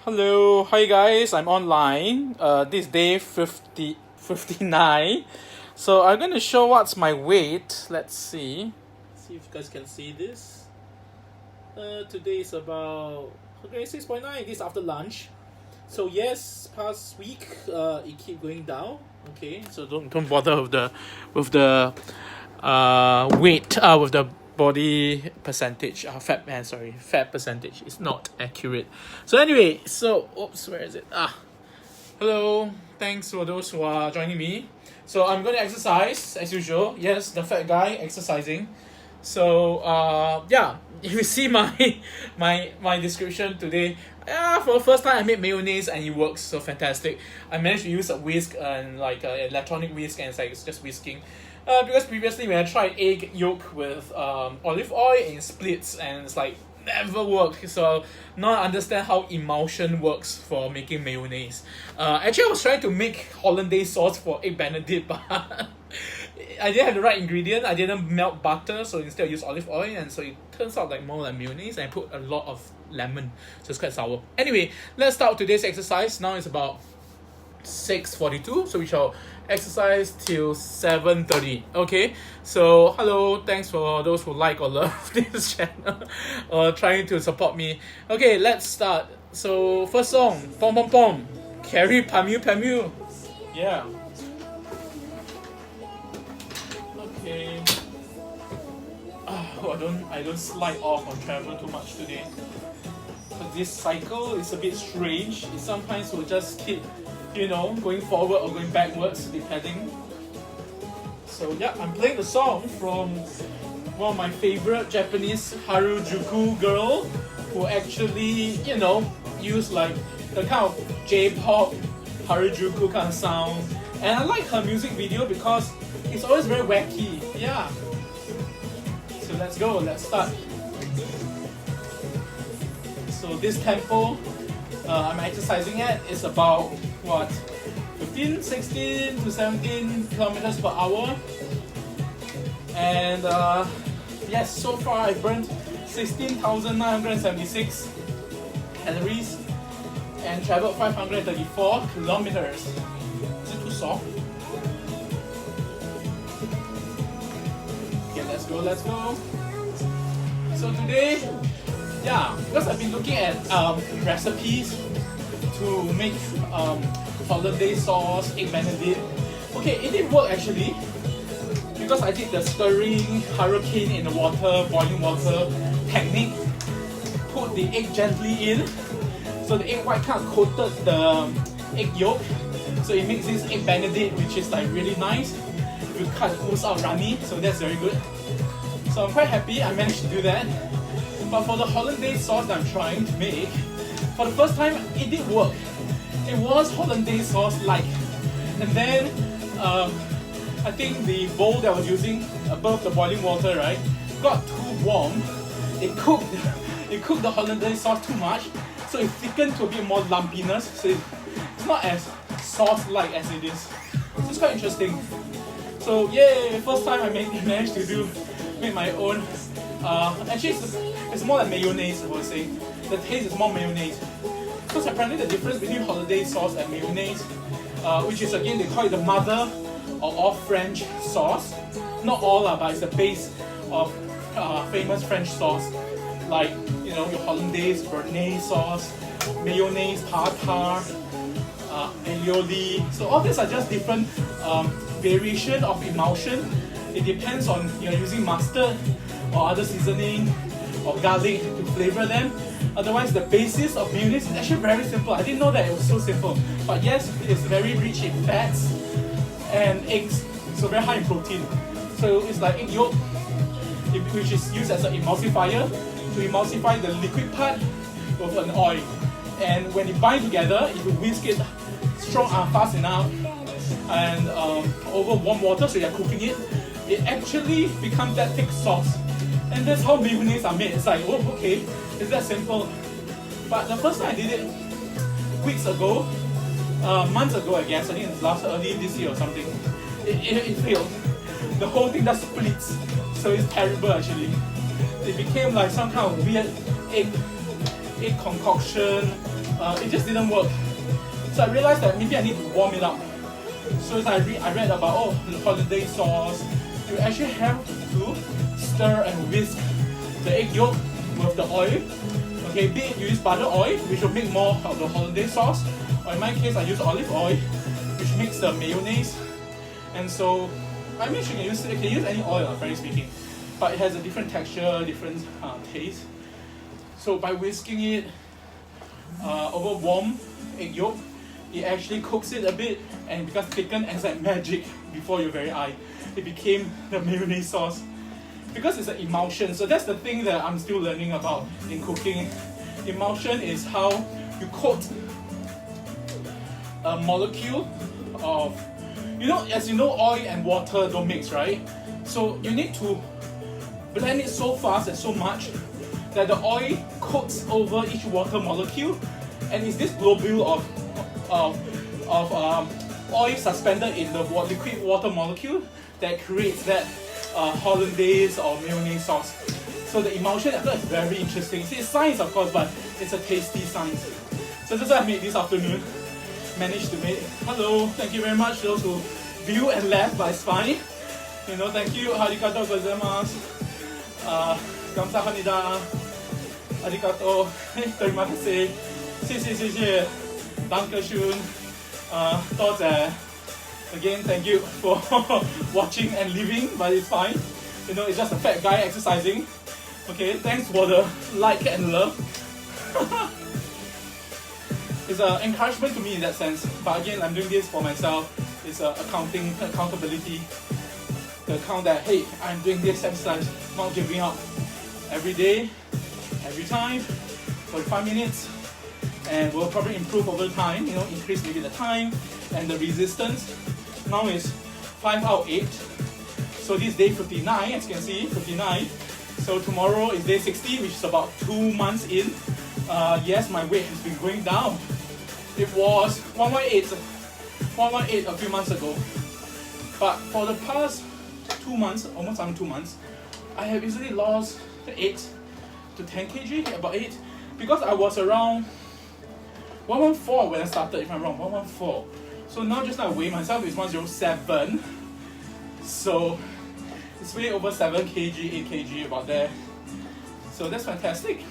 Hello, hi guys, I'm online. This is day 59. So I'm gonna show what's my weight. Let's see. See if you guys can see this. Today is about 6.9. This is after lunch. So yes, past week it keep going down. Okay, so don't bother with the weight with the body percentage, fat percentage is not accurate. So anyway, where is it? Hello, thanks for those who are joining me. So I'm going to exercise as usual. Yes, the fat guy exercising. So yeah, if you see my description today, for the first time I made mayonnaise and it works, so fantastic. I managed to use a whisk and like an electronic whisk, and it's just whisking. Because previously when I tried egg yolk with olive oil in splits, and it's like never worked. So now I understand how emulsion works for making mayonnaise. Actually I was trying to make hollandaise sauce for egg benedict, but I didn't have the right ingredient. I didn't melt butter, so instead I used olive oil, and so it turns out like more like mayonnaise, and I put a lot of lemon, so it's quite sour. Anyway, let's start today's exercise. Now it's about 6:42, so we shall exercise till 7:30. Okay, so hello, thanks for those who like or love this channel or trying to support me. Okay, let's start. So first song, pom pom pom, carry pamu pamu. Yeah. Okay. I don't slide off or travel too much today. But this cycle is a bit strange. It sometimes will just keep, going forward or going backwards, depending. So yeah, I'm playing the song from one of my favorite Japanese Harajuku girl, who actually, use like the kind of J-pop Harajuku kind of sound. And I like her music video because it's always very wacky. Yeah. So let's go, let's start. So this tempo I'm exercising at is about 15, 16 to 17 kilometers per hour. And yes, so far I burned 16,976 calories and traveled 534 kilometers. Is it too soft? Okay, let's go. So today, because I've been looking at recipes to make hollandaise sauce, egg benedict. Okay, it did work actually, because I did the stirring hurricane in the water, boiling water technique. Put the egg gently in, so the egg white kind of coated the egg yolk, so it makes this egg benedict, which is like really nice. You cut goes out runny, so that's very good. So I'm quite happy I managed to do that. But for the hollandaise sauce that I'm trying to make, for the first time it did work. It was hollandaise sauce like, and then I think the bowl that I was using above the boiling water, right, got too warm. It cooked the hollandaise sauce too much, so it thickened to a bit more lumpiness. So it's not as sauce-like as it is. So it's quite interesting. So yay! First time I managed to make my own. Actually, it's more like mayonnaise, I would say. The taste is more mayonnaise. Because apparently the difference between hollandaise sauce and mayonnaise, which is again, they call it the mother of all French sauce. Not all, but it's the base of famous French sauce. Like, your hollandaise, béarnaise sauce, mayonnaise, tartare, aioli. So all these are just different variation of emulsion. It depends on you're using mustard or other seasoning or garlic to flavor them. Otherwise, the basis of mayonnaise is actually very simple. I didn't know that it was so simple. But yes, it's very rich in fats and eggs, so very high in protein. So it's like egg yolk, which is used as an emulsifier to emulsify the liquid part with an oil. And when it bind together, if you whisk it strong and fast enough and over warm water, so you're cooking it, it actually becomes that thick sauce. And that's how mayonnaise are made. It's like, oh, okay, it's that simple. But the first time I did it weeks ago, months ago, I guess, I think it last early this year or something, it failed. The whole thing just splits. So it's terrible actually. It became like some kind of weird egg egg concoction. It just didn't work. So I realized that maybe I need to warm it up. So as I read about holiday sauce, you actually have to stir and whisk the egg yolk with the oil. Okay, be it you use butter oil, which will make more of the holiday sauce, or in my case I use olive oil, which makes the mayonnaise. And so, I mean, you can use any oil, frankly speaking, but it has a different texture, different taste. So by whisking it over warm egg yolk, it actually cooks it a bit and it becomes thickened, and it's like magic before your very eye. It became the mayonnaise sauce. Because it's an emulsion, so that's the thing that I'm still learning about in cooking. Emulsion is how you coat a molecule of, as you know, oil and water don't mix, right? So you need to blend it so fast and so much that the oil coats over each water molecule, and it's this globule of oil suspended in the liquid water molecule that creates that hollandaise or mayonnaise sauce. So the emulsion, I thought is very interesting. See, it's science of course, but it's a tasty science. So that's what I made this afternoon. Managed to make. Hello, thank you very much those who view and left, but it's fine. Thank you. Arigatou gozaimasu. 감사합니다. Arigato. Terima kasih. 谢谢. Dankeschön. 多谢. Again, thank you for watching and leaving, but it's fine. It's just a fat guy exercising. Okay, thanks for the like and love. It's an encouragement to me in that sense. But again, I'm doing this for myself. It's accountability. The account that, hey, I'm doing this exercise, not giving up. Every day, every time, 45 minutes. And we'll probably improve over time, increase maybe the time and the resistance. Now is 5 out of 8. So this is day 59, as you can see, 59. So tomorrow is day 60, which is about 2 months in. Yes, my weight has been going down. It was 118 a few months ago. But for the past 2 months, almost 2 months, I have easily lost 8 to 10 kg, about 8. Because I was around 114 when I started, if I'm wrong, 114. So now just now I weigh myself is 107. So it's way over 7 kg, 8 kg, about there. So that's fantastic.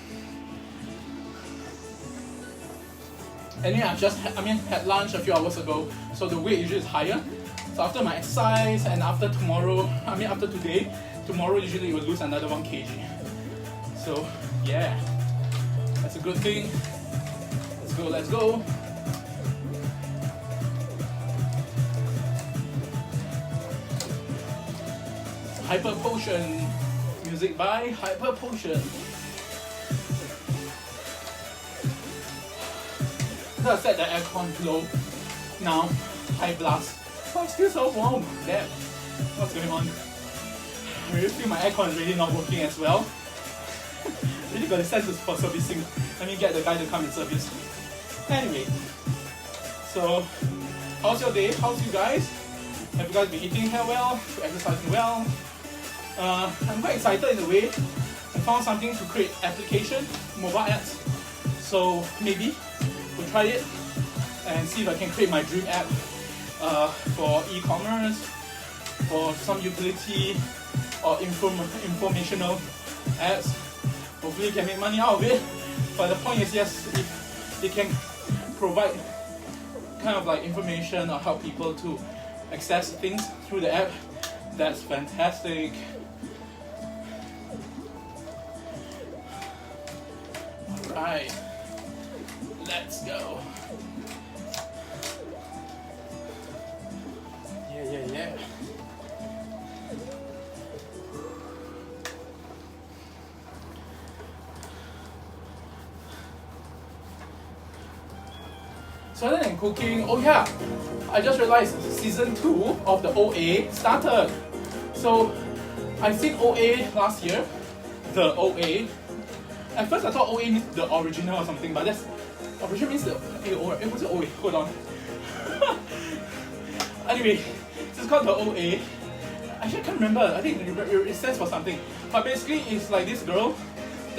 Anyway, had lunch a few hours ago, so the weight usually is higher. So after my exercise and after today, tomorrow usually it will lose another 1 kg. So yeah, that's a good thing. Let's go. Hyper Potion. Music by Hyper Potion. So I set the aircon low. Now, high blast. Oh, it's still so warm. Damn. What's going on? I really feel my aircon is really not working as well. Really got a sense for servicing. Let me get the guy to come and service. Anyway, so how's your day? How's you guys? Have you guys been eating well? Exercising well? I'm quite excited in a way. I found something to create application, mobile apps. So maybe we'll try it and see if I can create my dream app for e-commerce, for some utility or informational apps. Hopefully you can make money out of it. But the point is, yes, if it can provide kind of like information or help people to access things through the app, that's fantastic. Alright, let's go. Yeah. So other than cooking, oh yeah, I just realized season 2 of the OA started. So I've seen OA last year, the OA. At first I thought OA means the original or something, but that's original means the AO. It was OA. Hold on. Anyway, it's called the OA. Actually, I can't remember. I think it stands for something. But basically, it's like this girl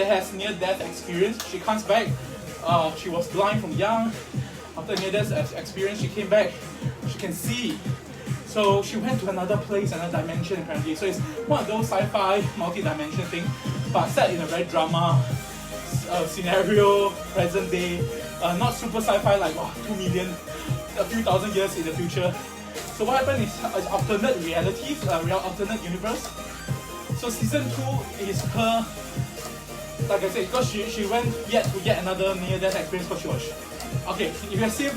that has near-death experience. She comes back. She was blind from young. After near-death experience, she came back. She can see. So she went to another place, another dimension apparently. So it's one of those sci-fi multi-dimension thing, but set in a very drama scenario, present day. Not super sci-fi like 2 million, a few thousand years in the future. So what happened is alternate realities, alternate universe. So season 2 is her, like I said, because she went to yet another near-death experience because she was... Okay, if you have seen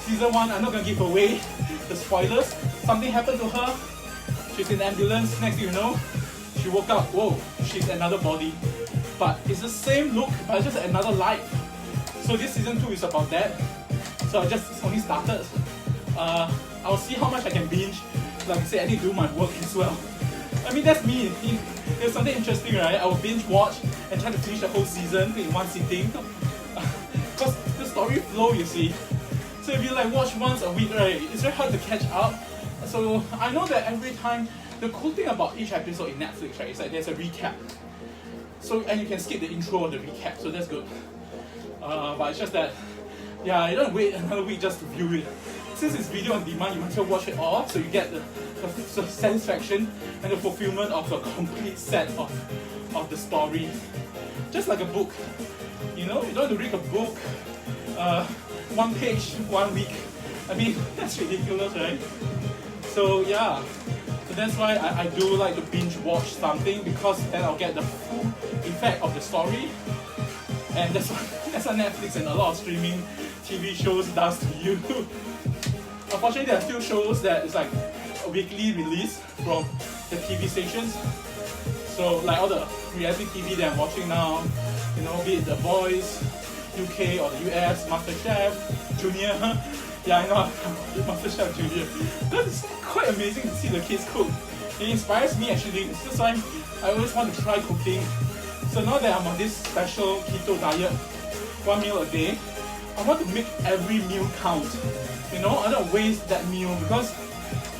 season 1, I'm not going to give away the spoilers. Something happened to her. She's in the ambulance. Next thing you know, she woke up. Whoa, she's another body. But it's the same look, but just another life. So this season 2 is about that. So it's only started. I'll see how much I can binge. Like I said, I need to do my work as well. I mean, that's me. If there's something interesting, right? I will binge watch and try to finish the whole season in one sitting. Because the story flow, you see. So if you like watch once a week, right, it's very hard to catch up. So I know that every time, the cool thing about each episode in Netflix, right, is like there's a recap. So, and you can skip the intro or the recap, so that's good. But it's just that, yeah, you don't wait another week just to view it. Since it's video on demand, you might as well watch it all, so you get the satisfaction and the fulfillment of a complete set of the story. Just like a book. You know, you don't have to read a book, 1 page, 1 week. I mean, that's ridiculous, right? So yeah, so that's why I do like to binge watch something, because then I'll get the full effect of the story. And that's what Netflix and a lot of streaming TV shows does to you. Unfortunately, there are still shows that is like a weekly release from the TV stations. So like all the reality TV that I'm watching now, you know, be it The Voice, UK or the US, MasterChef, Junior. Yeah, I know, MasterChef Junior. That's quite amazing to see the kids cook. It inspires me actually. It's just like I always want to try cooking. So now that I'm on this special keto diet, 1 meal a day, I want to make every meal count. You know, I don't waste that meal, because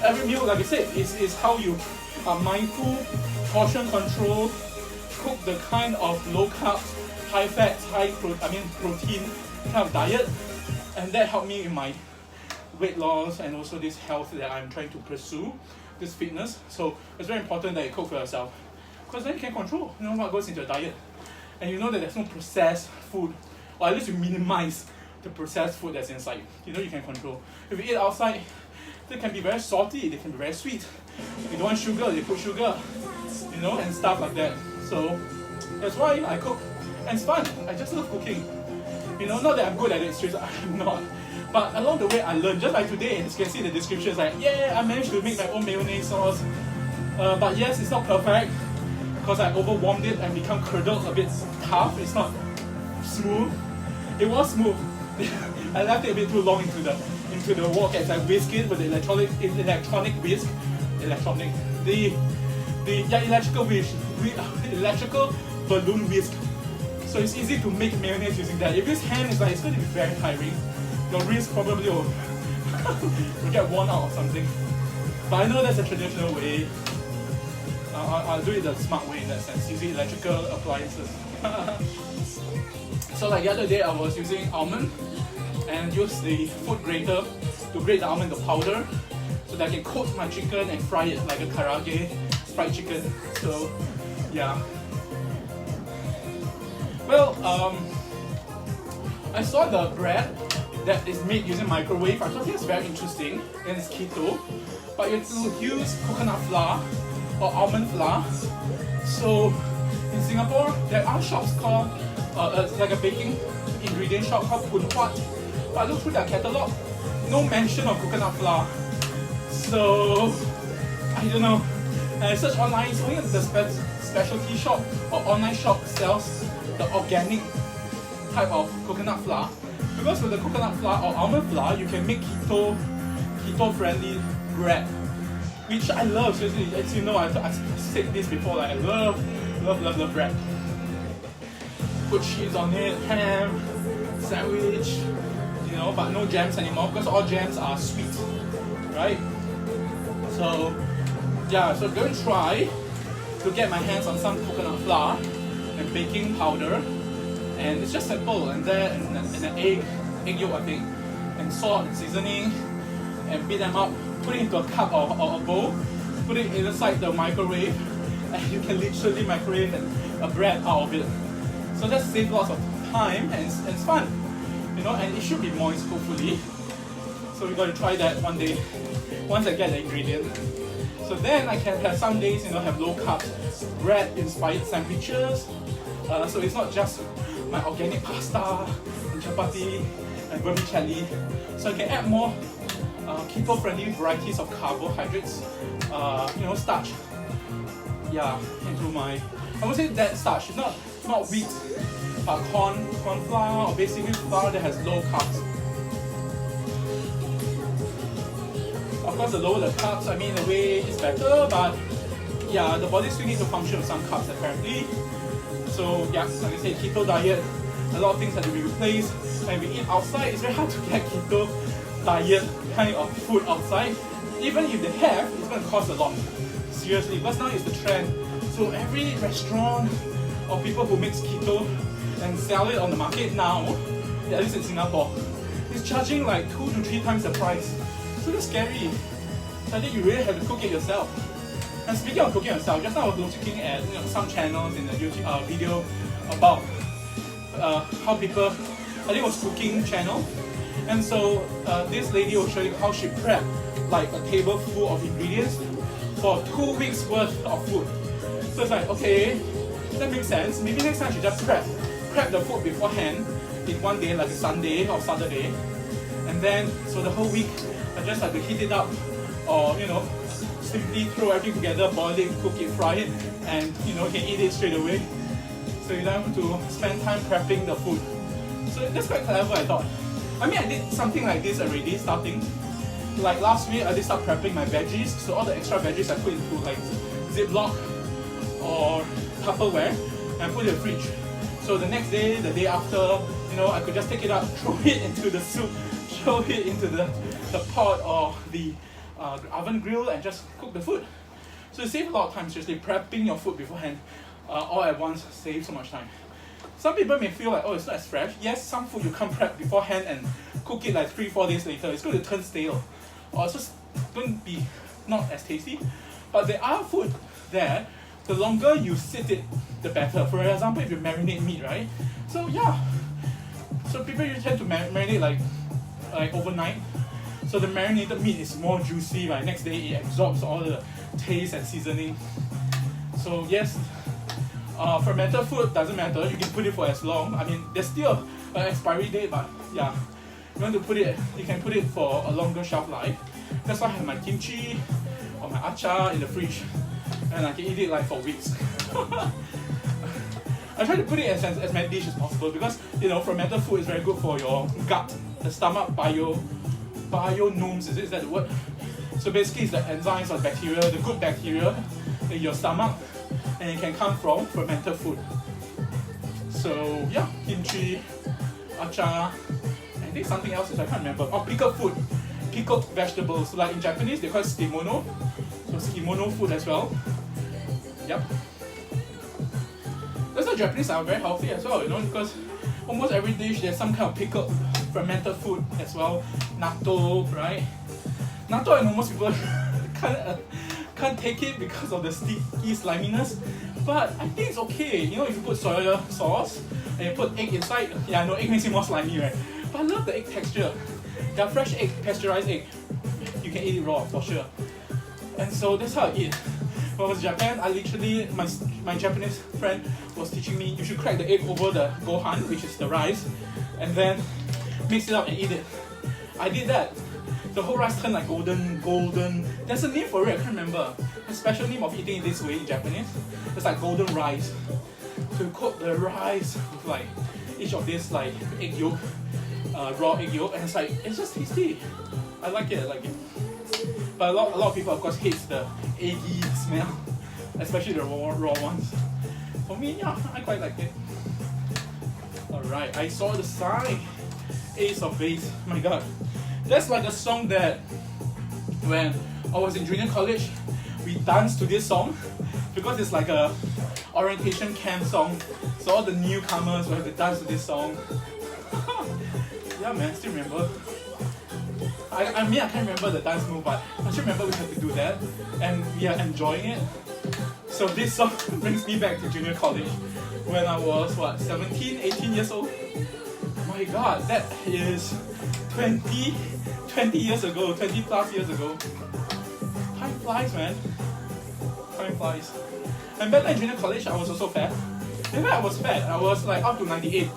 every meal, like I said, is how you are mindful, portion control, cook the kind of low carb, high fat, protein kind of diet, and that helped me in my weight loss and also this health that I'm trying to pursue, this fitness. So it's very important that you cook for yourself, because then you can control, you know, what goes into your diet, and you know that there's no processed food, or at least you minimize the processed food that's inside. You know, you can control. If you eat outside, they can be very salty, they can be very sweet. If you don't want sugar, they put sugar, you know, and stuff like that. So that's why I cook, and it's fun. I just love cooking. You know, not that I'm good at it, seriously, I'm not. But along the way, I learned. Just like today, as you can see the description, it's like, yeah, I managed to make my own mayonnaise sauce. But yes, it's not perfect, because I overwarmed it and become curdled a bit tough. It's not smooth. It was smooth. I left it a bit too long into the wok as I whisk it with the electronic whisk. Electrical balloon whisk. So it's easy to make mayonnaise using that. If you use hand, it's going to be very tiring. Your wrist probably will get worn out or something. But I know that's a traditional way. I'll do it the smart way in that sense, using electrical appliances. So like the other day, I was using almond and use the food grater to grate the almond to powder, so that I can coat my chicken and fry it like a karaage fried chicken. So yeah. Well, I saw the bread that is made using microwave. I thought it's very interesting, and it's keto, but you have to use coconut flour or almond flour. So in Singapore, there are shops called it's like a baking ingredient shop called Pun Huat. But I looked through their catalogue, no mention of coconut flour. So I don't know. And I searched online, it's only the specialty shop or online shop sells the organic type of coconut flour. Because with the coconut flour or almond flour, you can make keto-friendly bread, which I love. Seriously, as you know, I've said this before. Like I love bread. Put cheese on it, ham, sandwich, you know, but no jams anymore, because all jams are sweet, right? So yeah, so I'm going to try to get my hands on some coconut flour. and baking powder, and it's just simple. And then an egg yolk, I think, and salt and seasoning, and beat them up, put it into a cup or a bowl, put it inside the microwave, and you can literally microwave a bread out of it. So that saves lots of time, and it's fun, you know, and it should be moist, hopefully. So we got to try that one day, once I get the ingredient. So then I can have some days, you know, have low carbs, bread inspired sandwiches. So it's not just my organic pasta and chapati and vermicelli. So I can add more keto-friendly varieties of carbohydrates, you know, starch. Yeah, into my, I would say that starch. It's not wheat, but corn flour, or basically flour that has low carbs. Of course, the lower the carbs, I mean, in a way it's better, but yeah, the body still needs to function with some carbs apparently. So yeah, like I said, keto diet, a lot of things have to be replaced. When we eat outside, it's very hard to get keto diet kind of food outside. Even if they have, it's going to cost a lot. Seriously, because now it's the trend. So every restaurant or people who makes keto and sell it on the market now, at least in Singapore, is charging like 2 to 3 times the price. So that's scary. So I think you really have to cook it yourself. And speaking of cooking yourself, just now I was looking at, you know, some channels in the YouTube video about how people, I think it was cooking channel, and so this lady was showing how she prepped like a table full of ingredients for 2 weeks worth of food. So it's like, okay, that makes sense. Maybe next time she just prep the food beforehand in one day, like a Sunday or Saturday, and then so the whole week I just have to heat it up, or you know, simply throw everything together, boil it, cook it, fry it, and you know, you can eat it straight away. So you don't have to spend time prepping the food. So that's quite clever, I thought. I mean, I did something like this already, starting. Like last week, I did start prepping my veggies. So all the extra veggies I put into like Ziploc or Tupperware and put it in the fridge. So the next day, the day after, you know, I could just take it out, throw it into the soup, throw it into the pot or the oven grill, and just cook the food. So it saves a lot of time, seriously. Prepping your food beforehand all at once saves so much time. Some people may feel like, oh, it's not as fresh. Yes, some food you can't prep beforehand and cook it like 3-4 days later. It's going to turn stale, or it's just going to be not as tasty. But there are food there, the longer you sit it, the better. For example, if you marinate meat, right? So yeah, so people usually tend to marinate like overnight. So the marinated meat is more juicy, right? Next day it absorbs all the taste and seasoning. So yes, fermented food doesn't matter. You can put it for as long. I mean, there's still an expiry date, but yeah, you want to put it, you can put it for a longer shelf life. That's why I have my kimchi or my achar in the fridge, and I can eat it like for weeks. I try to put it as many dishes as possible because, you know, fermented food is very good for your gut, the stomach bionomes, is that the word? So basically it's the enzymes or bacteria, the good bacteria in your stomach, and it can come from fermented food. So yeah, kimchi, achar, I think something else is I can't remember. Oh, pickled food, pickled vegetables. Like in Japanese they call it skimono. So skimono food as well. Yep. That's why Japanese are very healthy as well, you know, because almost every dish there's some kind of pickled fermented food as well. Natto, right? Natto, I know most people can't take it because of the sticky sliminess, but I think it's okay. You know, if you put soy sauce and you put egg inside, yeah, I know egg makes it more slimy, right? But I love the egg texture. The fresh egg, pasteurized egg, you can eat it raw for sure. And so that's how I eat. When I was in Japan, I literally, my Japanese friend was teaching me you should crack the egg over the gohan, which is the rice, and then mix it up and eat it. I did that. The whole rice turned like golden. There's a name for it, I can't remember. A special name of eating it this way in Japanese. It's like golden rice. So you cook the rice with like each of these like egg yolk, raw egg yolk, and it's just tasty. I like it. But a lot of people of course hate the eggy smell, especially the raw ones. For me, yeah, I quite like it. Alright, I saw the sign. Ace of Base. My god. That's like a song that when I was in junior college, we danced to this song because it's like a orientation camp song So all the newcomers will have to dance to this song. Yeah man, still remember. I mean I can't remember the dance move, but I still remember we had to do that and we are enjoying it. So this song brings me back to junior college when I was what, 17, 18 years old? My god, that is 20 years ago, 20 plus years ago. Time flies, man. Time flies. And back then in junior college, I was also fat. In fact, I was fat. I was like up to 98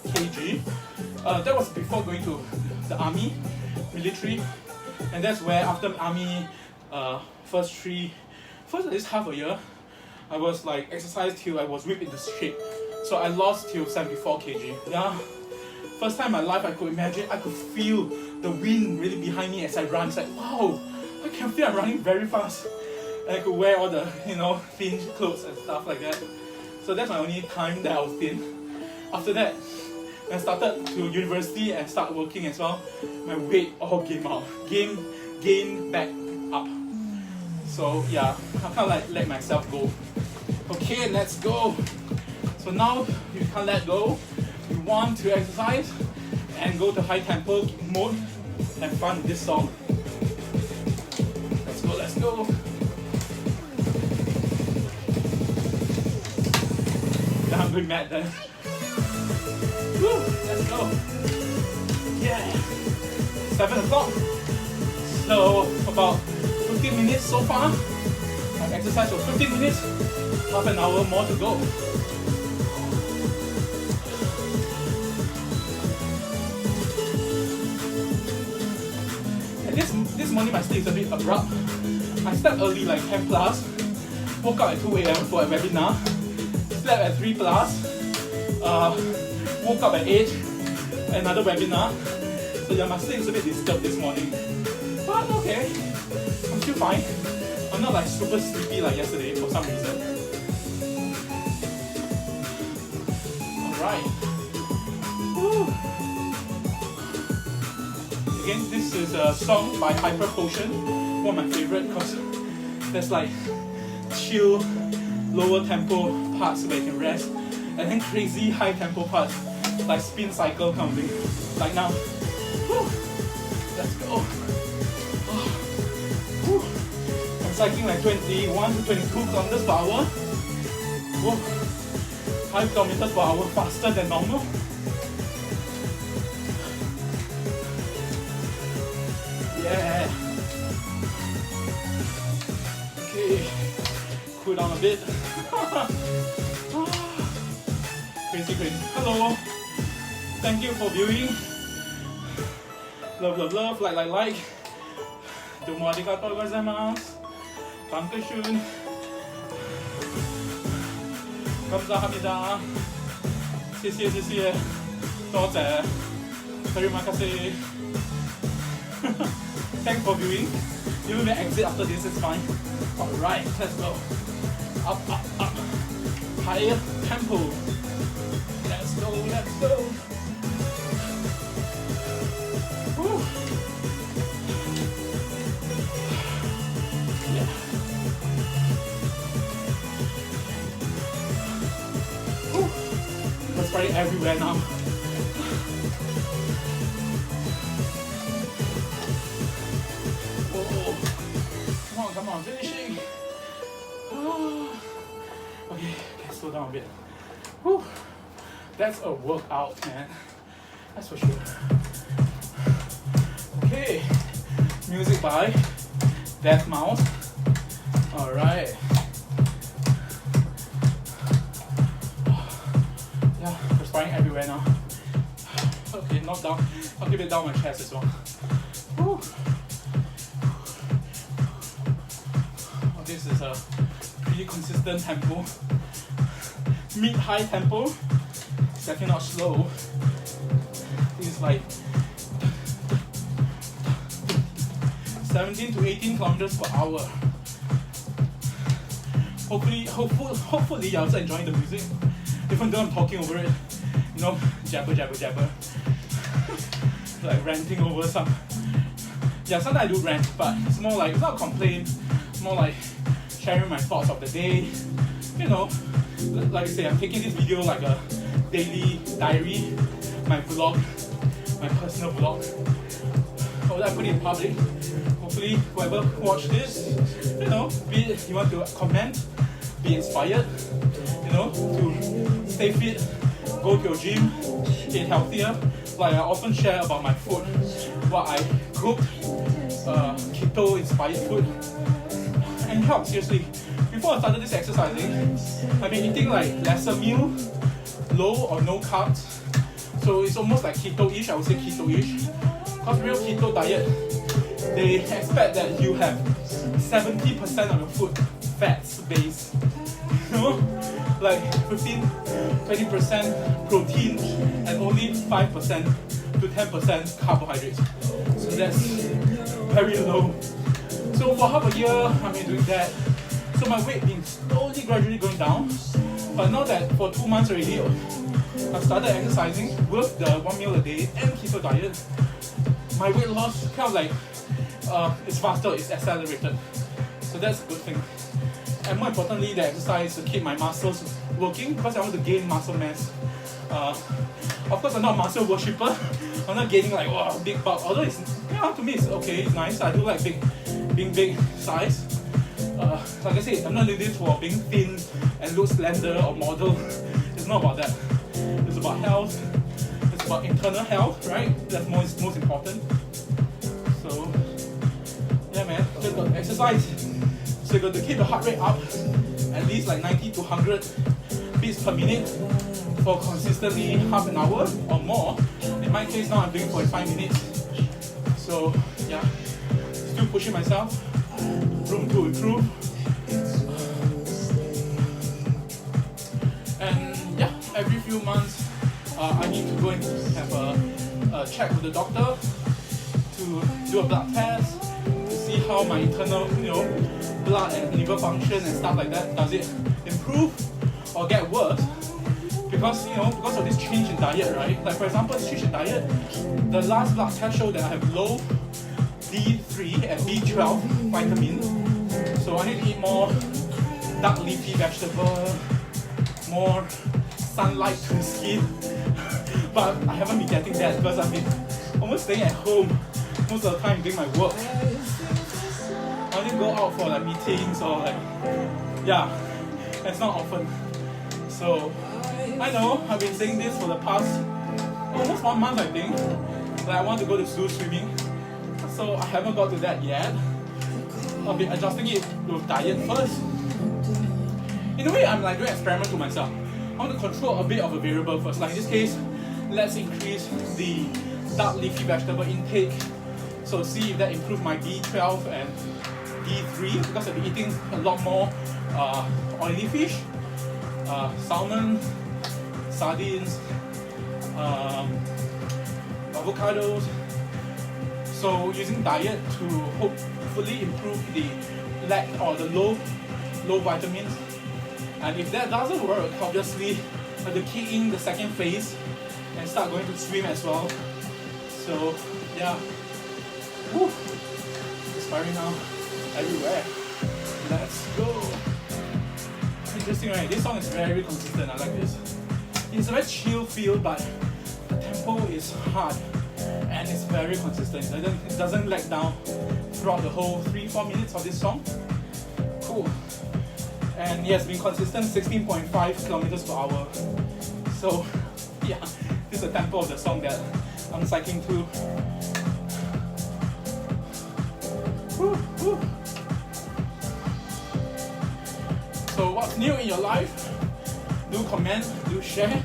kg. That was before going to the army, military. And that's where after army, first at least half a year, I was like exercised till I was ripped into shape. So I lost till 74 kg. Yeah. First time in my life I could imagine, I could feel the wind really behind me as I run. It's like, wow, I can feel I'm running very fast. And I could wear all the, thin clothes and stuff like that. So that's my only time that I was thin. After that, when I started to university and start working as well, my weight all came out. Gain back up. So yeah, I kind of like let myself go. Okay, let's go. So now you can't let go. You want to exercise and go to high tempo mode and fun with this song. Let's go, let's go. Yeah, I'm going mad then. Woo, let's go. Yeah. 7 o'clock. So about 15 minutes so far. I've exercised for 15 minutes. Half an hour more to go. And this morning my sleep is a bit abrupt. I slept early, like 10 plus. Woke up at 2 a.m. for a webinar. Slept at 3 plus. Woke up at 8. Another webinar. So yeah, my sleep is a bit disturbed this morning. But okay, I'm still fine. I'm not like super sleepy like yesterday for some reason. Alright. Again, this is a song by Hyper Potion, one of my favorite because there's like chill, lower tempo parts where you can rest, and then crazy high tempo parts like spin cycle kind of thing. Like now. Woo. Let's go. I'm cycling like 21 to 22 kilometers per hour. Whoa. 5 kilometers per hour faster than normal. Yeah. Okay. Cool down a bit. Crazy. Hello. Thank you for viewing. Love, like. Domo arigatou gozaimasu. Dankeschön. Kamsahamnida. 谢谢. 多谢. Terima kasih. Thanks for viewing. You may exit after this, it's fine. Alright, let's go. Up. Higher tempo. Let's go. Woo. Yeah. Woo. Let's try it everywhere now. Come on, finishing. Okay, slow down a bit. Whew. That's a workout, man. That's for sure. Okay, music by Death Mouse. Alright. Yeah, perspiring everywhere now. Okay, not down. I'll give it down my chest as well. Whew. This is a pretty consistent tempo. Mid-high tempo. It's definitely not slow. It's like 17 to 18 kilometers per hour. Hopefully you're also enjoying the music. Even though I'm talking over it, jabber. Like ranting over some. Yeah, sometimes I do rant, but it's more like, it's not a complaint. It's more like sharing my thoughts of the day, like I say, I'm taking this video like a daily diary, my vlog, my personal vlog. How would I put it in public? Hopefully, whoever watched this, you know, be it you want to comment, be inspired, you know, to stay fit, go to your gym, eat healthier. Like I often share about my food, what I cooked, keto inspired food, and help seriously. Before I started this exercising, I've been eating like lesser meal, low or no carbs. So it's almost like keto-ish, I would say keto-ish. Because real keto diet, they expect that you have 70% of your food fats based. You know? Like 15-20% protein and only 5% to 10% carbohydrates. So that's very low. So for half a year, I've been doing that. So my weight been slowly, gradually going down. But now that for 2 months already, I've started exercising with the 1 meal a day and keto diet. My weight loss kind of like, it's faster, it's accelerated. So that's a good thing. And more importantly, the exercise to keep my muscles working because I want to gain muscle mass. Of course, I'm not a muscle worshipper. I'm not gaining like big bulk. Although it's, yeah, to me it's okay, it's nice. I do like being big size. Like I said, I'm not doing this for being thin and look slender or model. It's not about that. It's about health. It's about internal health, right? That's most important. So, yeah, man, just got to exercise. So you got to keep the heart rate up, at least like 90 to 100 beats per minute for consistently half an hour or more. In my case now I'm doing 45 minutes. So yeah, still pushing myself, room to improve. And yeah, every few months I need to go and have a check with the doctor to do a blood test to see how my internal, blood and liver function and stuff like that, does it improve or get worse? Because because of this change in diet, right? Like for example, this change in diet, the last blood test showed that I have low D3 and B12 vitamins. So I need to eat more dark leafy vegetable, more sunlight to the skin. But I haven't been getting that because I've been almost staying at home most of the time doing my work. I only go out for like meetings or like, yeah, it's not often. So I know I've been saying this for the past almost 1 month, I think, that I want to go to zoo swimming. So I haven't got to that yet. I'll be adjusting it with diet first. In a way, I'm like doing an experiment to myself. I want to control a bit of a variable first. Like in this case, let's increase the dark leafy vegetable intake. So see if that improves my B12 and D3 because I'll be eating a lot more oily fish, salmon, sardines, avocados. So using diet to hopefully improve the lack or the low vitamins. And if that doesn't work, obviously I have to key in the second phase and start going to swim as well. So yeah, woo, inspiring now everywhere. Let's go. Interesting, right? This song is very consistent. I like this. It's a very chill feel, but the tempo is hard and it's very consistent. It doesn't lag down throughout the whole 3-4 minutes of this song. Cool. And yeah, it's been consistent 16.5 kilometers per hour. So yeah, this is the tempo of the song that I'm cycling to. Woo, woo. So what's new in your life? Do comment, do share.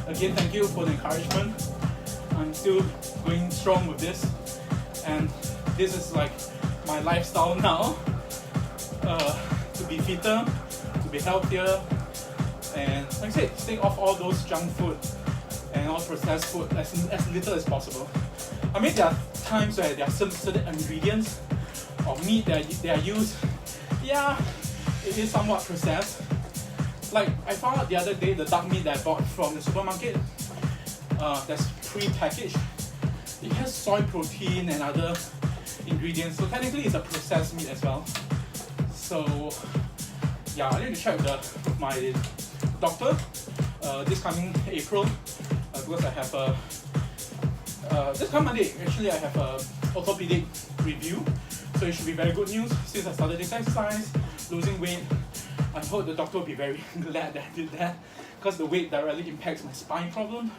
Again, thank you for the encouragement. I'm still going strong with this. And this is like my lifestyle now. To be fitter, to be healthier. And like I said, stay off all those junk food and all processed food as little as possible. I mean, there are times where there are some certain ingredients of meat that they are used. Yeah, it is somewhat processed. Like I found out the other day, the duck meat that I bought from the supermarket, that's pre-packaged. It has soy protein and other ingredients, so technically it's a processed meat as well. So yeah, I need to check with my doctor this coming April because I have a this coming Monday actually I have a orthopedic review, so it should be very good news since I started this exercise, losing weight. I hope the doctor will be very glad that I did that because the weight directly impacts my spine problem,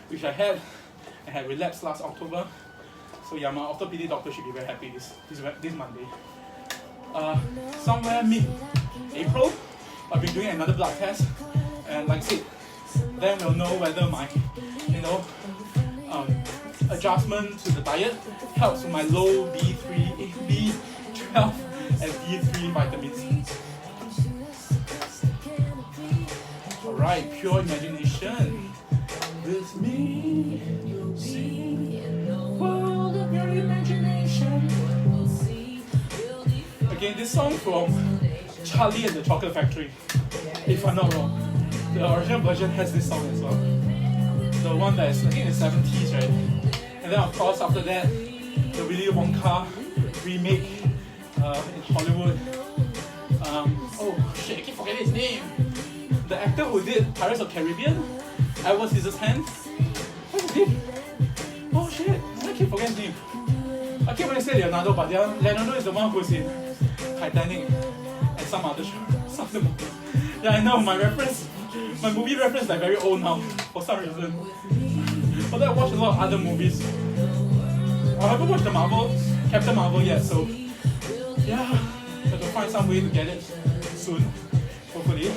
which I had relapsed last October. So yeah, my orthopedic doctor should be very happy this Monday. Somewhere mid-April, I'll be doing another blood test, and like I said, then we'll know whether my, adjustment to the diet helps with my low B3, B12, and D3 vitamins. Alright, pure imagination. With me, you'll see world of your imagination. Again, this song from Charlie and the Chocolate Factory, if I'm not wrong. The original version has this song as well. The one that is, I think, in the 70s, right? And then, of course, after that, the Willy Wonka remake in Hollywood. Oh shit, I keep forgetting his name. The actor who did Pirates of the Caribbean, Edward Scissorhands. What's his name? Oh shit, I keep forgetting his name. I keep wanting to say Leonardo, but Leonardo is the one who's in Titanic and some other movies. Yeah, I know, my movie reference is like very old now, for some reason. Although I watched a lot of other movies. I haven't watched Captain Marvel yet, so yeah, I have to find some way to get it soon, hopefully.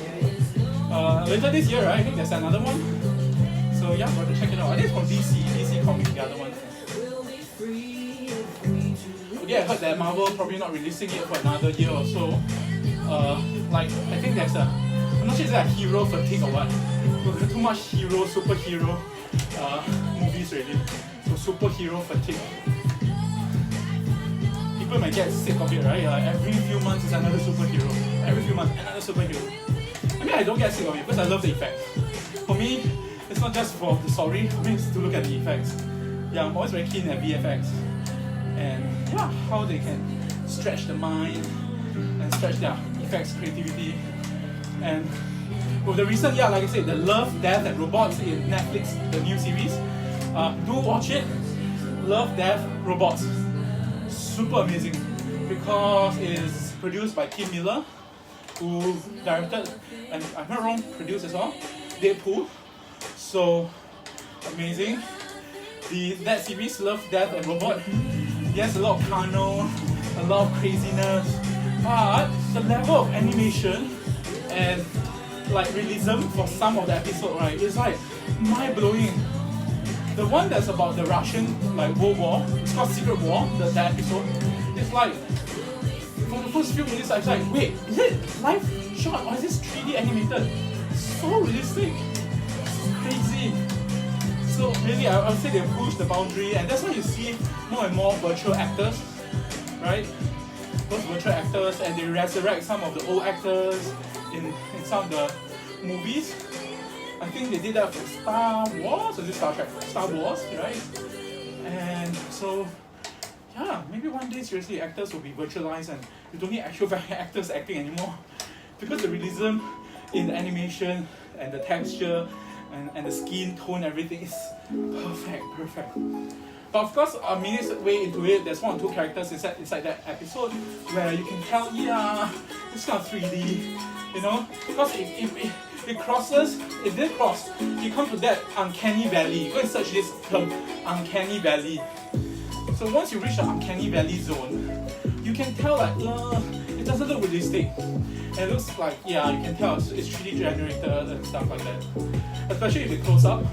Later this year, right? I think there's another one. So yeah, I'm going to check it out. I think it's from DC Comics, the other one. Okay, I heard that Marvel probably not releasing it for another year or so. I think there's I'm not sure if it's a hero fatigue or what. There's too much superhero movies already. So superhero fatigue. People might get sick of it, right? Every few months is another superhero. Every few months, another superhero. I mean, I don't get sick of it because I love the effects. For me, it's not just for the story, I mean, it's to look at the effects. Yeah, I'm always very keen at VFX. And yeah, how they can stretch the mind and stretch their effects creativity. And with the recent, like I said, the Love, Death and Robots in Netflix, the new series, do watch it. Love, Death, Robots. Super amazing because it's produced by Tim Miller, who directed, and if I'm not wrong, produced as well, Deadpool. So amazing. That series, Love, Death and Robot, yes, a lot of carnal, a lot of craziness, but the level of animation and realism for some of the episode, right, is mind-blowing. The one that's about the Russian World War, it's called Secret War, that episode, it's for the first few minutes I was like, wait, is it live shot or is this 3D animated? So realistic, crazy. So really, I would say they push the boundary, and that's why you see more and more virtual actors, right? Those virtual actors, and they resurrect some of the old actors in some of the movies. I think they did that for Star Wars, or is it Star Trek? Star Wars, right? And so, yeah, maybe one day seriously actors will be virtualized and you don't need actual actors acting anymore, because the realism in the animation and the texture and the skin tone, everything is perfect. But of course, a minute's way into it, there's 1 or 2 characters inside that episode where you can tell, it's kind of 3D, because it crosses, it did cross, you come to that uncanny valley. Go and search this term, uncanny valley. So once you reach the uncanny valley zone, you can tell it doesn't look realistic. It looks like, you can tell it's 3D generated and stuff like that. Especially if it close up.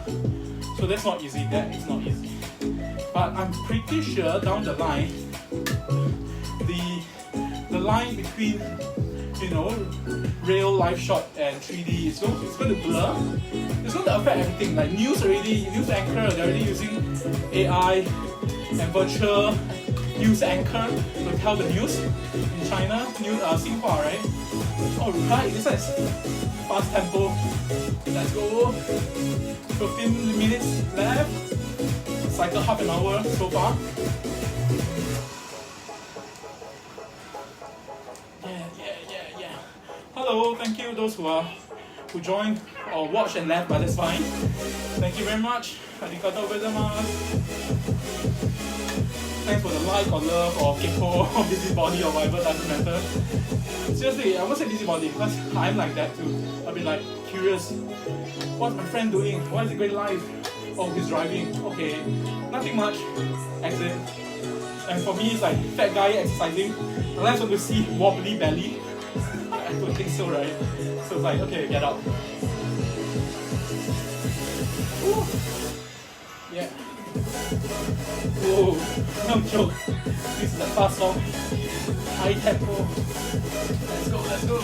So that's not easy, that is not easy. But I'm pretty sure down the line, the line between, real live shot and 3D it's going to blur. It's going to affect everything. Like news anchor, they're already using AI and virtual news anchor to tell the news in China, Xinhua, right? Alright, this is fast tempo. Let's go. 15 minutes left. Cycle half an hour so far. Yeah. Hello, thank you those who joined or watch and laugh, but that's fine. Thank you very much. Arigatou gozaimasu. Thanks for the like or love or keko or busybody or whatever, doesn't matter. Seriously, I won't say busybody because I'm like that too. I'll be like curious. What's my friend doing? What is a great life? Oh, he's driving. Okay, nothing much. Exit. And for me, it's like fat guy exercising. Unless I want to see wobbly belly. I don't think so, right? So it's like, okay, get out. Woo. Yeah. Whoa, no joke. This is a fast song. High tempo. Let's go, let's go.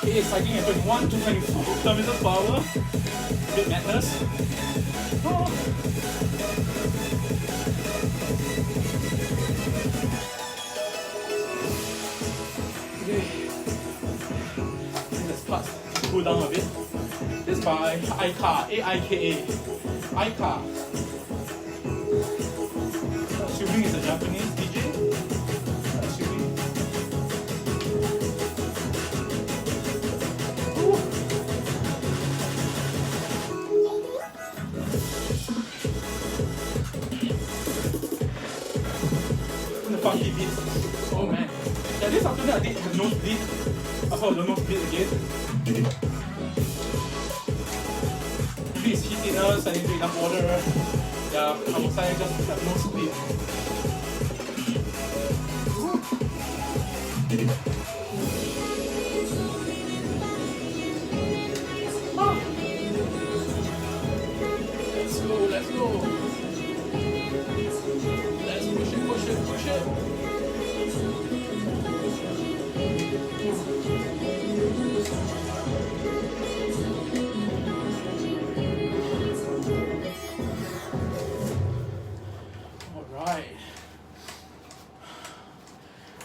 Okay, cycling at 21 to 24 kilometers per hour. A bit madness. Oh. Okay. This part to cool down a bit. This by Aika, A-I-K-A. Aika. Assuming it's a Japanese DJ. Assuming. Ooh. The funky beats. Oh man. Yeah, this afternoon I did the nosebleed. I thought the nosebleed again. It's heatiness, I need to drink enough water. Yeah, I would say just have no sleep. Ah. Let's go, let's go. Let's push it, push it, push it.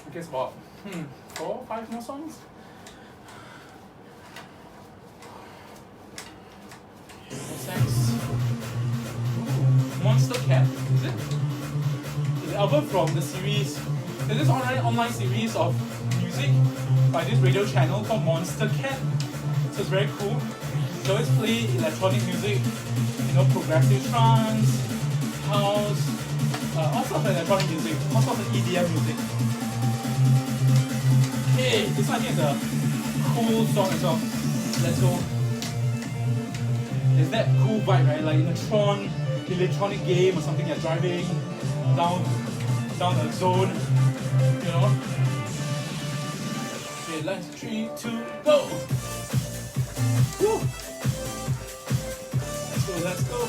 I guess about 4 or 5 more songs. Thanks. Monster Cat, is it? It's an album from the series. There's this online series of music by this radio channel called Monster Cat. So it's very cool. They always play electronic music, you know, progressive trance, house, all sorts of electronic music, all sorts of EDM music. Hey, this one I think is a cool song as well. Let's go. There's that cool vibe, right? Like in a Tron electronic game or something, you're driving down a zone, you know. Okay, let's 3, 2, go! Woo! Let's go.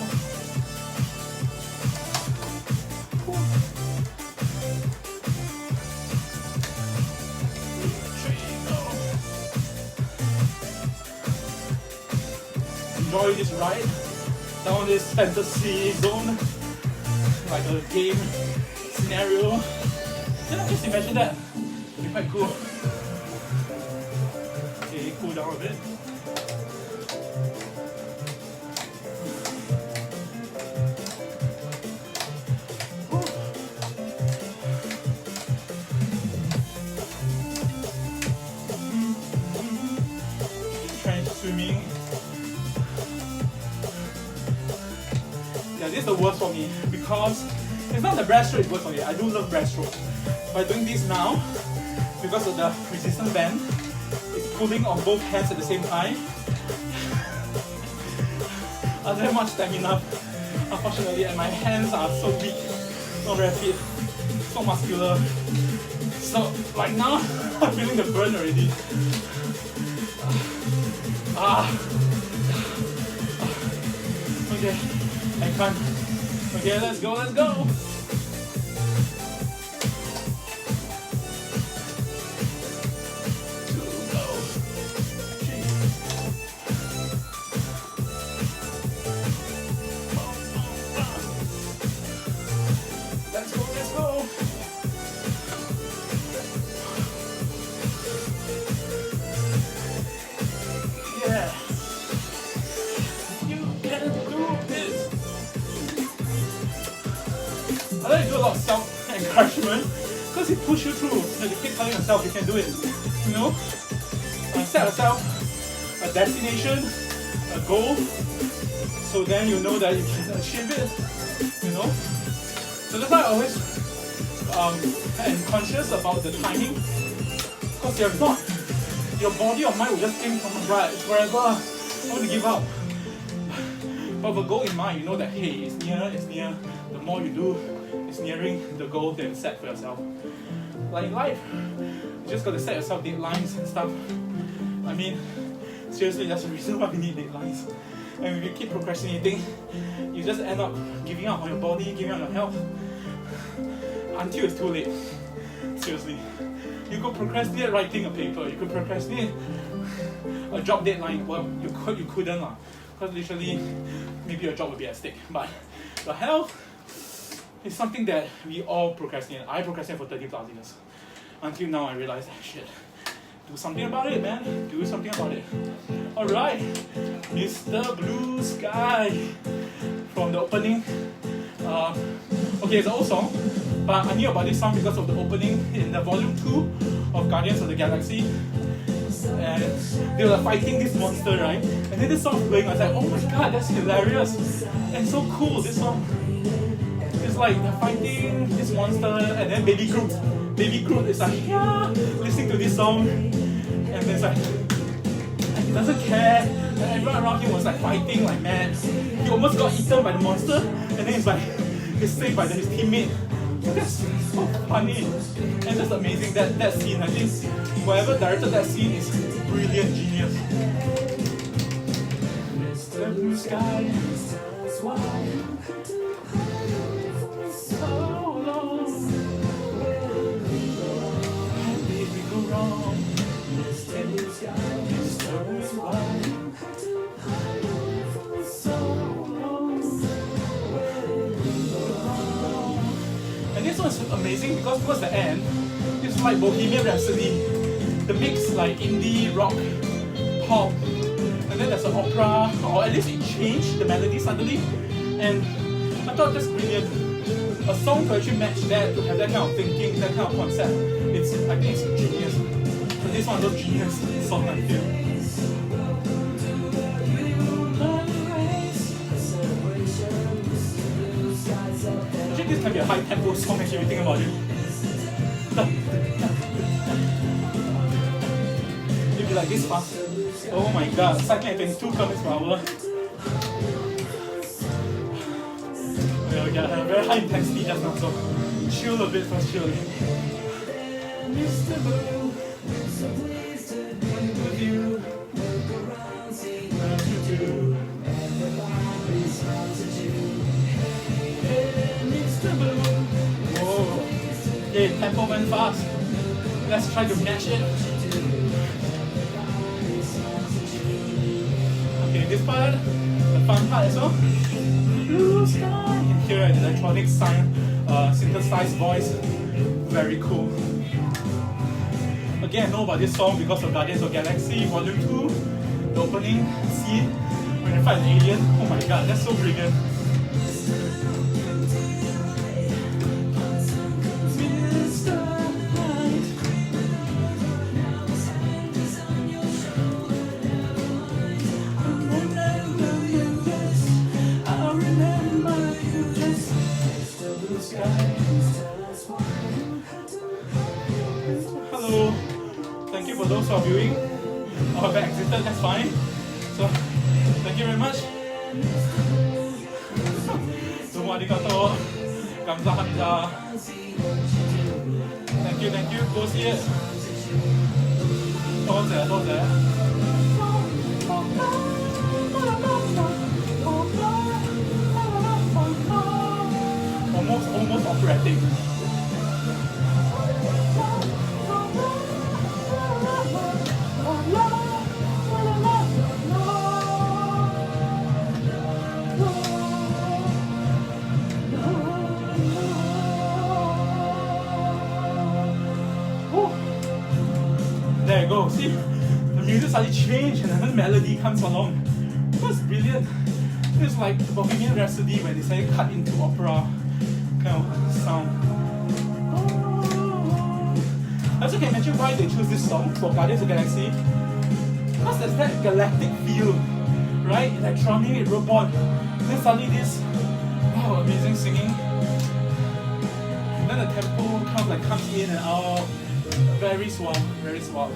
Enjoy this ride down this fantasy zone, like a game scenario. Yeah, just imagine that. It'd be quite cool. Okay, cool down a bit. Trench swimming. Yeah, this is the worst for me because it's not the breaststroke, it's worse for me. I do love breaststroke. By doing this now, because of the resistance band, it's pulling on both hands at the same time. I don't have much stamina, unfortunately, and my hands are so weak, not very fit, so muscular. So right now, I'm feeling the burn already. Okay, I can't. Okay, let's go, let's go. I like to do a lot of self-encouragement because it pushes you through. You keep telling yourself you can do it, you know? set yourself a destination, a goal, so then you know that you can achieve it, you know. So that's why I always am conscious about the timing, because if not, your body or mind will just think, oh my god, it's forever, I want to give up. But with a goal in mind, you know that hey, it's near, the more you do, it's nearing the goal that you set for yourself. Like in life, you just got to set yourself deadlines and stuff. I mean, seriously, that's the reason why we need deadlines. And if you keep procrastinating, you just end up giving up on your body, giving up on your health, until it's too late. Seriously. You could procrastinate writing a paper, you could procrastinate a job deadline. Well, you couldn't because literally, maybe your job would be at stake. But your health is something that we all procrastinate. I procrastinated for 30+ years. Until now I realized, shit, do something about it, man. Do something about it. Alright, Mr. Blue Sky from the opening. Okay, it's an old song, but I knew about this song because of the opening in the volume 2 of Guardians of the Galaxy. And they were fighting this monster, right? And then this song was playing. I was like, oh my god, that's hilarious and so cool. This song, it's like they're fighting this monster, and then Baby Groot is like, yeah, listening to this song, and then it's like, he doesn't care. And everyone around him was like fighting like mad. He almost got eaten by the monster, and then he's like, he's saved by his teammate. That's so funny and just amazing. That scene, I think whoever directed that scene is brilliant genius. Mr. Blue Sky, so long, and did we go wrong? Mr. Blue Sky, Mr. Blue Sky, so long. And this one's amazing because towards the end, it's like Bohemian Rhapsody. The mix like indie, rock, pop, and then there's an opera, or at least it changed the melody suddenly. And I thought that's brilliant. A song to actually match that, to have that kind of thinking, that kind of concept, I think it's genius. So this one is a genius song, I feel. Actually, this can be a high tempo song if you think about it. It'd be like this fast. Oh my god, cycling at 22 km per hour. Okay, I have very high intensity just now, so chill a bit first, chill. Mr. Blue, so pleased to be with you. Look around, see what you do. Everybody smiles at you. Hey, Mr. Blue. Whoa. Okay, tempo went fast. Let's try to match it. Okay, this part, the fun part as well. Blue sky. You can hear an electronic synthesized voice. Very cool. Again, I know about this song because of Guardians of the Galaxy Volume 2, the opening scene when they fight an alien. Oh my god, that's so brilliant. Hello, thank you for those who are viewing or have exited, that's fine. So, thank you very much. Domo arigato, 감사합니다. Thank you, go see it. 多謝。Almost operatic. There you go. See, the music suddenly changed and another melody comes along. That's brilliant. It's like Bohemian Rhapsody when they suddenly cut into opera kind of sound. I also can imagine why they chose this song for Guardians of the Galaxy. because there's that galactic feel, right? Electronic, robot. Then suddenly this, wow, amazing singing. Then the tempo kind of like comes in and out. Very suave, very suave.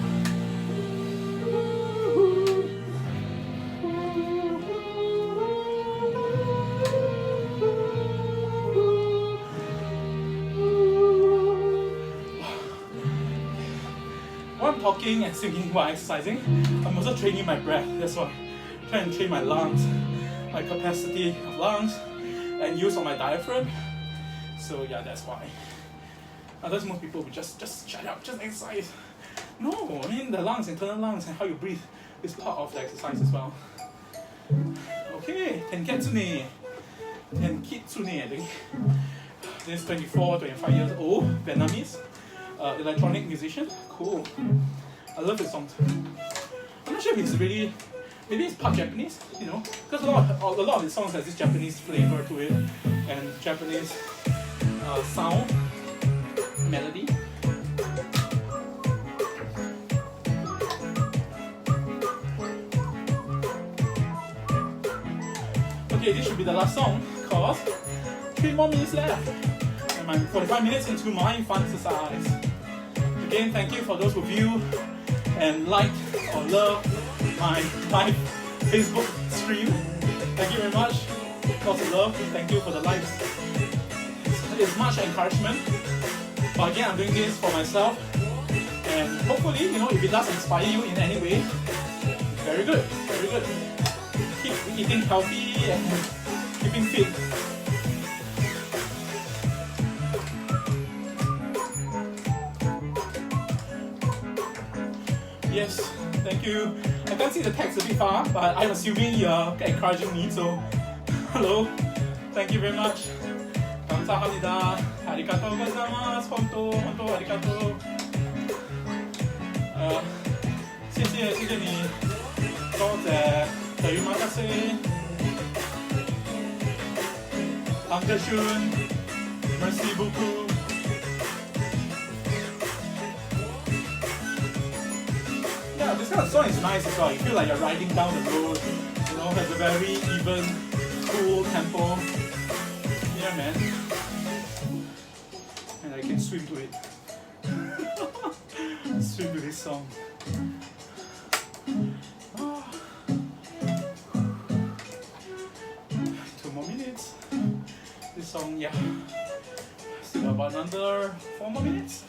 While I'm talking and singing while exercising, I'm also training my breath. That's why I'm trying to train my lungs, my capacity of lungs, and use of my diaphragm. So yeah, that's why. Otherwise, most people would just shut up, just exercise. No, I mean the lungs, internal lungs, and how you breathe is part of the exercise as well. Okay, Tenketsune, I think. This 24, 25 years old Vietnamese electronic musician. Cool. I love his songs. I'm not sure if he's really, maybe it's part Japanese, you know, because a lot of his songs has this Japanese flavor to it and Japanese sound, melody. Okay, this should be the last song because 3 more minutes left and I'm 45 minutes into my FUN-xercise. Again, thank you for those who view and like or love my live Facebook stream. Thank you very much. Lots of love. Thank you for the likes. It's much encouragement. But again, I'm doing this for myself. And hopefully, you know, if it does inspire you in any way, very good, very good. Keep eating healthy and keeping fit. Yes, thank you. I can't see the text a bit far, but I'm assuming you're encouraging me, so hello. Thank you very much. 감사합니다. 아리가또 고자이마스. 혼또 아리가또. 谢谢你。多謝。對馬德斯。Dankeschön. Merci beaucoup. Yeah, this kind of song is nice as well. You feel like you're riding down the road, you know, has a very even, cool tempo. Yeah, man. And I can swim to it. Swim to this song. Oh. 2 more minutes. This song, yeah. Still about another 4 more minutes.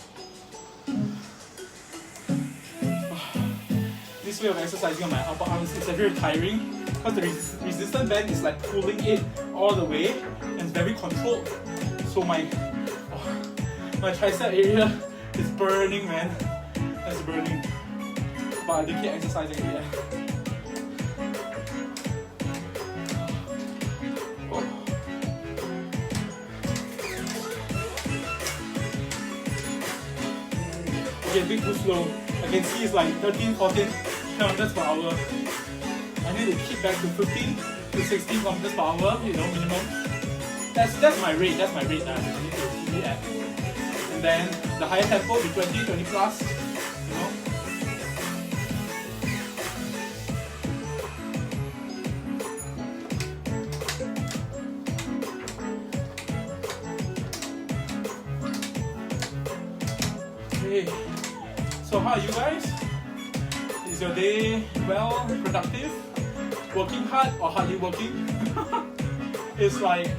This way of exercising on my upper arms is very tiring because the resistance band is like pulling it all the way and it's very controlled. So my tricep area is burning, man. It's burning. But I did keep exercising, yeah. Okay, big too slow. I can see it's like 13, 14 kilometers per hour. I need to keep back to 15 to 16 kilometers per hour, you know, minimum. That's my rate, that I need to be at. And then the higher tempo be 20 plus, you know. Okay. So how are you guys? Is your day well, productive? Working hard or hardly working? It's like,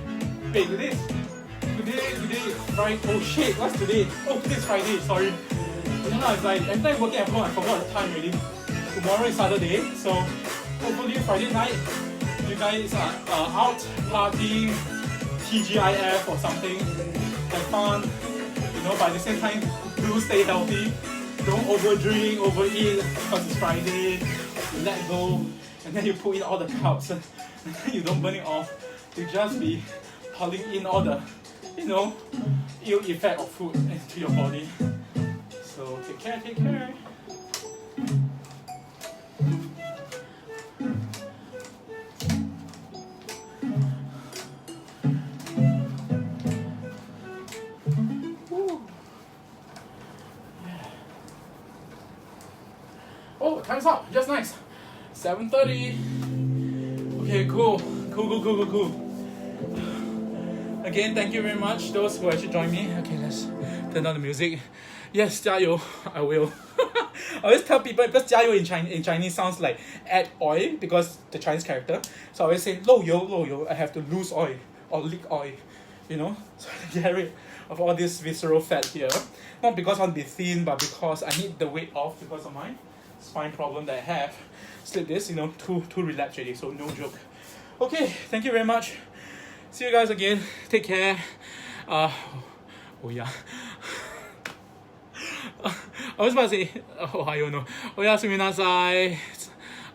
wait, today is Friday. Oh shit, what's today? Oh, today's Friday, sorry. You know, it's like, every time working at home, I forgot the time already. Tomorrow is Saturday, so hopefully Friday night, you guys are out partying, TGIF or something, have fun. You know, but at the same time, do stay healthy. Don't overdrink, overeat because it's Friday. You let go, and then you put in all the carbs, and you don't burn it off. You just be pulling in all the, you know, ill effect of food into your body. So take care, take care. Oh, time's up. Just nice. 7:30. Okay, cool. Again, thank you very much, those who actually joined me. Okay, let's turn down the music. Yes, 加油, I will. I always tell people, because 加油 in Chinese sounds like add oil, because the Chinese character. So I always say 漏油, I have to lose oil or leak oil, you know, so to get rid of all this visceral fat here. Not because I want to be thin, but because I need the weight off because of my spine problem that I have. Slip this, you know, too relaxed already, so no joke. Okay, thank you very much. See you guys again. Take care. Oh yeah. I was about to say, I don't know. Oyasuminasai.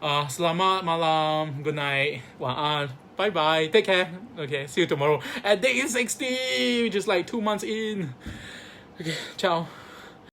Selamat malam. Good night. 晚安. Bye bye. Take care. Okay, see you tomorrow at day 60, which is like 2 months in. Okay, ciao.